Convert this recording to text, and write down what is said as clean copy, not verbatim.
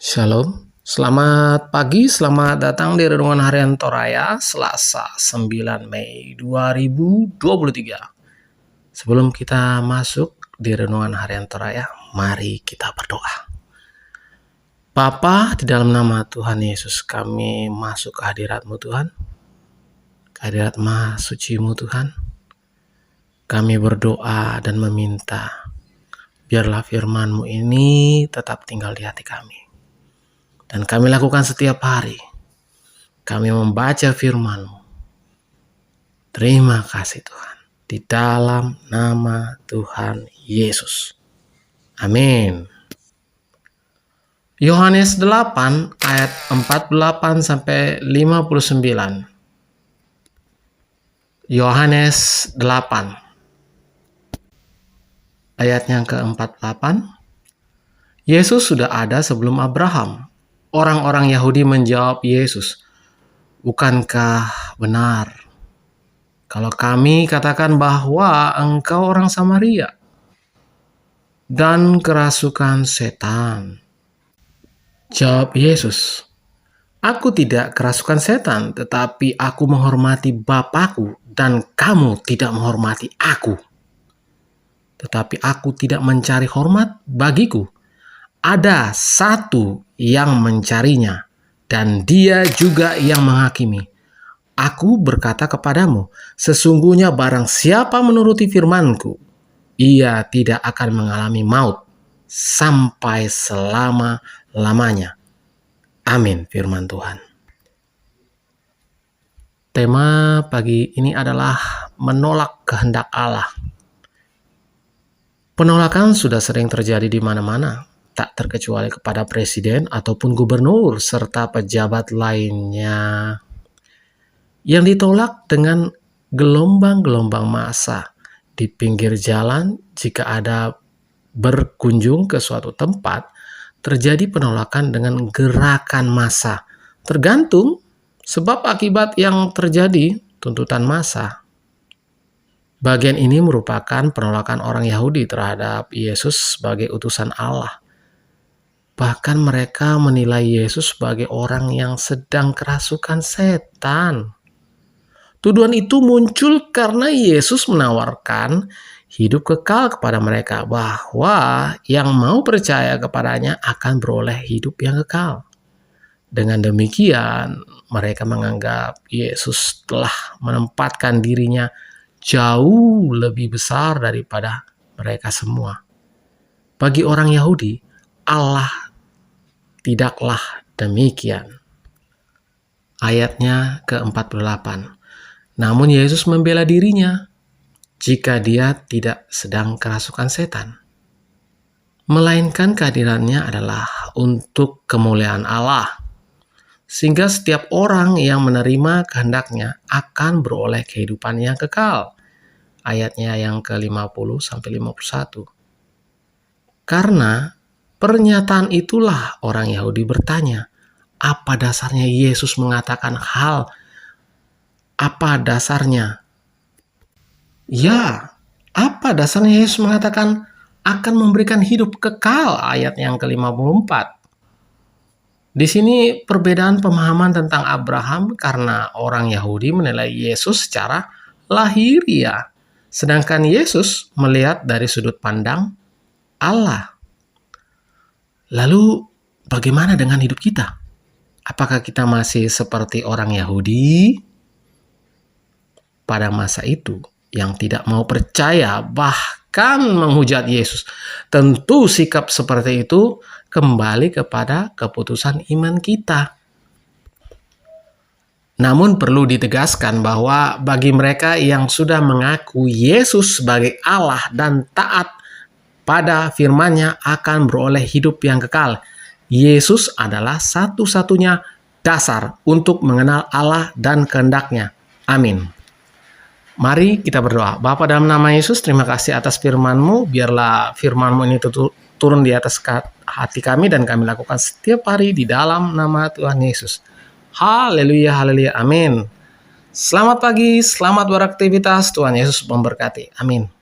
Shalom, selamat pagi, selamat datang di Renungan Harian Toraya, Selasa 9 Mei 2023. Sebelum kita masuk di Renungan Harian Toraya, mari kita berdoa. Bapa, di dalam nama Tuhan Yesus kami masuk ke hadirat-Mu Tuhan, ke hadirat Maha Suci-Mu Tuhan. Kami berdoa dan meminta, biarlah firman-Mu ini tetap tinggal di hati kami. Dan kami lakukan setiap hari. Kami membaca firman-Mu. Terima kasih Tuhan. Di dalam nama Tuhan Yesus. Amin. Yohanes 8 ayat 48 sampai 59. Yohanes 8 ayat yang ke-48. Yesus sudah ada sebelum Abraham. Orang-orang Yahudi menjawab Yesus, "Bukankah benar kalau kami katakan bahwa engkau orang Samaria dan kerasukan setan?" Jawab Yesus, "Aku tidak kerasukan setan, tetapi aku menghormati Bapa-Ku dan kamu tidak menghormati aku. Tetapi aku tidak mencari hormat bagiku. Ada satu yang mencarinya, dan dia juga yang menghakimi. Aku berkata kepadamu, sesungguhnya barang siapa menuruti firman-Ku, ia tidak akan mengalami maut sampai selama-lamanya." Amin, firman Tuhan. Tema pagi ini adalah menolak kehendak Allah. Penolakan sudah sering terjadi di mana-mana, tak terkecuali kepada presiden ataupun gubernur serta pejabat lainnya. Yang ditolak dengan gelombang-gelombang massa di pinggir jalan. Jika ada berkunjung ke suatu tempat, terjadi penolakan dengan gerakan massa. Tergantung sebab akibat yang terjadi, tuntutan massa. Bagian ini merupakan penolakan orang Yahudi terhadap Yesus sebagai utusan Allah. Bahkan mereka menilai Yesus sebagai orang yang sedang kerasukan setan. Tuduhan itu muncul karena Yesus menawarkan hidup kekal kepada mereka, bahwa yang mau percaya kepadanya akan beroleh hidup yang kekal. Dengan demikian, mereka menganggap Yesus telah menempatkan dirinya jauh lebih besar daripada mereka semua. Bagi orang Yahudi, Allah tidaklah demikian. Ayatnya ke-48. Namun Yesus membela dirinya jika dia tidak sedang kerasukan setan, melainkan kehadirannya adalah untuk kemuliaan Allah, sehingga setiap orang yang menerima kehendaknya akan beroleh kehidupan yang kekal. Ayatnya yang ke-50 sampai 51. Karena pernyataan itulah orang Yahudi bertanya, apa dasarnya Yesus mengatakan hal? Apa dasarnya? Ya, apa dasarnya Yesus mengatakan akan memberikan hidup kekal? Ayat yang ke-54. Di sini perbedaan pemahaman tentang Abraham karena orang Yahudi menilai Yesus secara lahiriah, sedangkan Yesus melihat dari sudut pandang Allah. Lalu bagaimana dengan hidup kita? Apakah kita masih seperti orang Yahudi pada masa itu yang tidak mau percaya bahkan menghujat Yesus? Tentu sikap seperti itu kembali kepada keputusan iman kita. Namun perlu ditegaskan bahwa bagi mereka yang sudah mengaku Yesus sebagai Allah dan taat pada firman-Nya akan beroleh hidup yang kekal. Yesus adalah satu-satunya dasar untuk mengenal Allah dan kehendak-Nya. Amin. Mari kita berdoa. Bapa, dalam nama Yesus, terima kasih atas firman-Mu. Biarlah firman-Mu ini turun di atas hati kami dan kami lakukan setiap hari di dalam nama Tuhan Yesus. Haleluya, haleluya, amin. Selamat pagi, selamat beraktivitas. Tuhan Yesus memberkati. Amin.